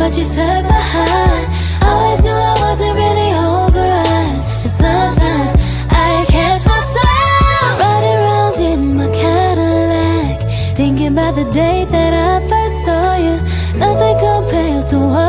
but you took my heart. Always knew I wasn't really over us, and sometimes I catch myself riding around in my Cadillac, thinking about the day that I first saw you. Nothing compares to what